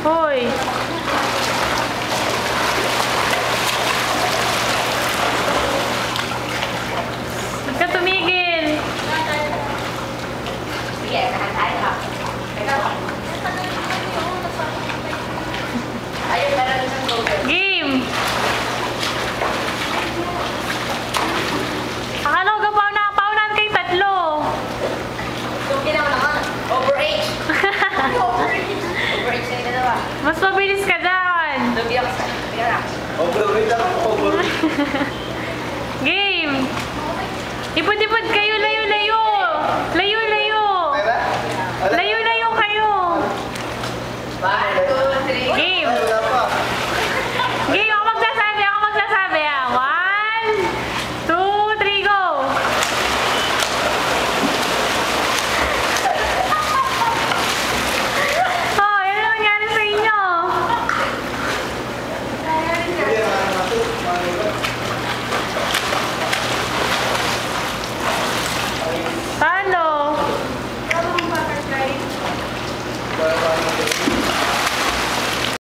Hoy. Huwag ka tumigil. Sige, nakatayo ka. Ayun, meron na siyang Google. Game. Akala ko gapaw na paunan kay tatlo. Suki naman naman. Overage. Overage na yung dalawa. Mas mabilis ka dyan. Lugi ako sa... Tingnan na. Overweight ako. Overweight. Game. Ipod-ipod kayo, layo-layo. Layo-layo. Diba? Layo-layo kayo. 1,